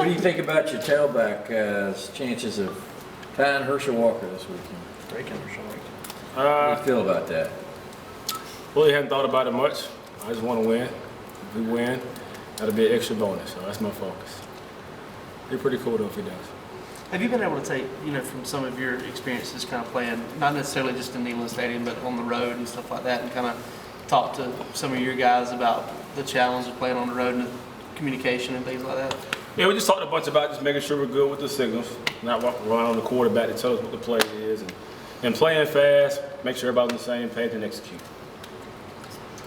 do you think about your tailback chances of tying Herschel Walker this weekend? Breaking Herschel Walker. How do you feel about that? Really hadn't thought about it much. I just want to win. If we win, that'll be an extra bonus. So that's my focus. Be pretty cool though if he does. Have you been able to take, from some of your experiences kind of playing, not necessarily just in Neyland Stadium, but on the road and stuff like that, and kind of talk to some of your guys about the challenge of playing on the road and the communication and things like that? Yeah, we just talked a bunch about just making sure we're good with the signals, not relying on the quarterback to tell us what the play is, and playing fast, make sure everybody's on the same page and execute.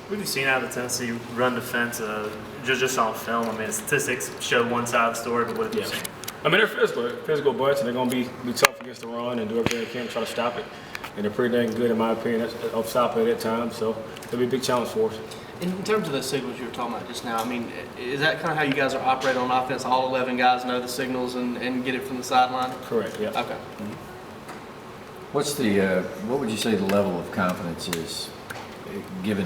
What have you seen out of the Tennessee run defense just on film? I mean, statistics show one side of the story, but what have you seen? I mean, they're physical bunch, and they're going to be tough against the run and do everything they can to try to stop it. And they're pretty dang good, in my opinion, at stopping it at times. So it'll be a big challenge for us. In terms of the signals you were talking about just now, I mean, is that kind of how you guys are operating on offense? All 11 guys know the signals and get it from the sideline? Correct, yeah. Okay. What would you say the level of confidence is, given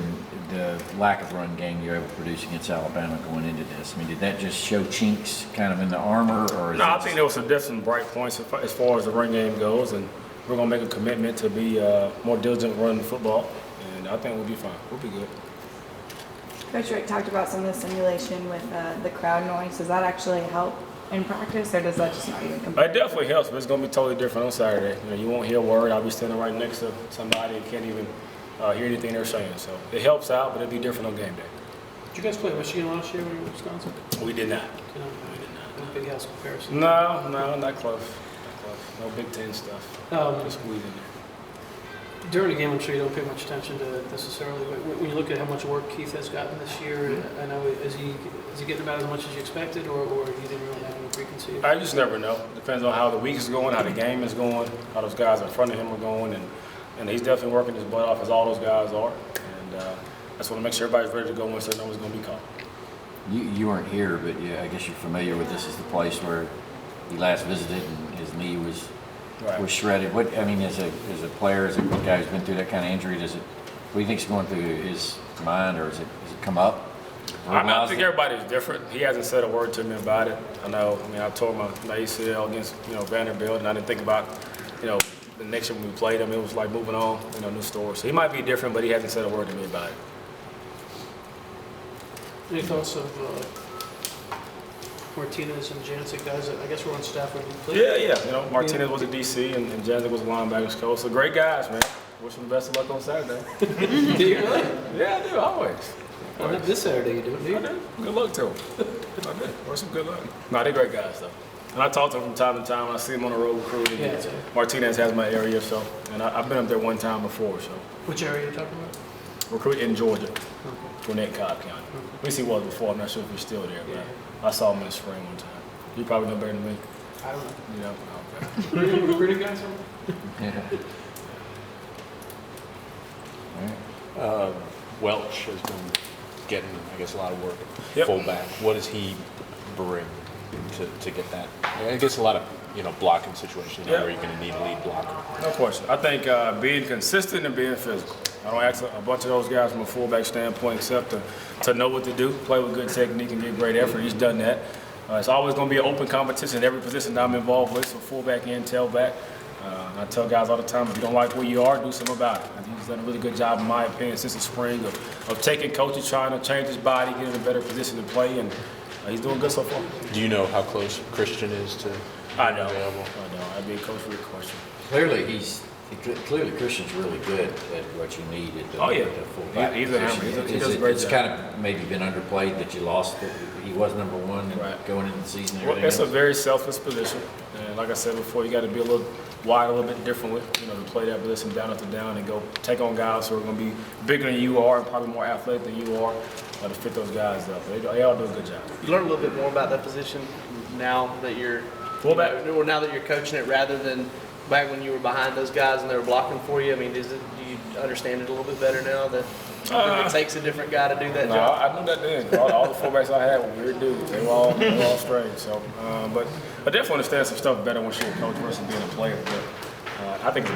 the lack of run game you're able to produce against Alabama going into this? I mean, did that just show chinks kind of in the armor, or? No, I think there was some definite bright points as far as the run game goes, and we're going to make a commitment to be more diligent running the football, and I think we'll be fine. We'll be good. Coach Rick talked about some of the simulation with the crowd noise. Does that actually help in practice, or does that just not even compare? It definitely helps, but it's going to be totally different on Saturday. You won't hear a word. I'll be standing right next to somebody and can't even hear anything they're saying. So it helps out, but it'll be different on game day. Did you guys play Michigan last year when you were in Wisconsin? We did not. No Big House comparison. No, not close. No Big Ten stuff. Just squeeze in there. During the game, I'm sure you don't pay much attention to it necessarily, but when you look at how much work Keith has gotten this year, I know, is he getting about as much as you expected, or you didn't really have any preconceived? I just never know. Depends on how the week is going, how the game is going, how those guys in front of him are going, and he's definitely working his butt off, as all those guys are. And I just want to make sure everybody's ready to go once they know what's going to be called. You weren't here, but yeah, I guess you're familiar with this as the place where he last visited and his knee was shredded. What I mean, as a player, as a guy who's been through that kind of injury, what do you think's going through his mind, or does it come up? I think everybody's different. He hasn't said a word to me about it. I tore my ACL against Vanderbilt, and I didn't think about the next year when we played him. It was like moving on, new story. So he might be different, but he hasn't said a word to me about it. Any thoughts of Martinez and Jancic, guys that I guess were on staff when you played? Yeah. Martinez was a DC and Jancic was a linebackers coach. So great guys, man. Wish them the best of luck on Saturday. Do you really? Yeah, I do, always. Well, not this Saturday you do it, do you? I do. Good luck to them. I do. Wish them good luck. No, they're great guys, though. And I talk to them from time to time. I see them on the road recruiting. Yeah. Martinez has my area, and I've been up there one time before. So Which area are you talking about? recruit in Georgia, Gwinnett, Cobb County. At least he was before. I'm not sure if he's still there, but I saw him in the spring one time. You probably know better than me. I don't know. Okay. Recruiting guys? Welch has been getting, I guess, a lot of work Yep. fullback. What does he bring to get that? I guess a lot of blocking situations where you're going to need a lead blocker. No question. I think being consistent and being physical. I don't ask a bunch of those guys from a fullback standpoint except to know what to do, play with good technique, and get great effort. He's done that. It's always going to be an open competition in every position that I'm involved with, so fullback and tailback. I tell guys all the time, if you don't like where you are, do something about it. I think he's done a really good job, in my opinion, since the spring of taking coaches, trying to change his body, get in a better position to play, and he's doing good so far. Do you know how close Christian is to I know. available? I know. I'd be a coach for your question. Clearly Christian's really good at what you need at the, the fullback He's a hammer. position. He does a great It's job. kind of maybe been underplayed that you lost. He was number one going into the season. And everything It's a else. very selfless position, and like I said before, you got to be a little wide, a little bit differently, to play that position down after down and go take on guys who are going to be bigger than you are and probably more athletic than you are to fit those guys up. They all do a good job. You learn a little bit more about that position now that you're Fullback? or now that you're coaching it, rather than back when you were behind those guys and they were blocking for you. I mean, do you understand it a little bit better now that it takes a different guy to do that No, job? I knew that then. All the fullbacks I had were weird dudes. They were all strange. So, but I definitely understand some stuff better once you're a coach versus being a player. But I think it's about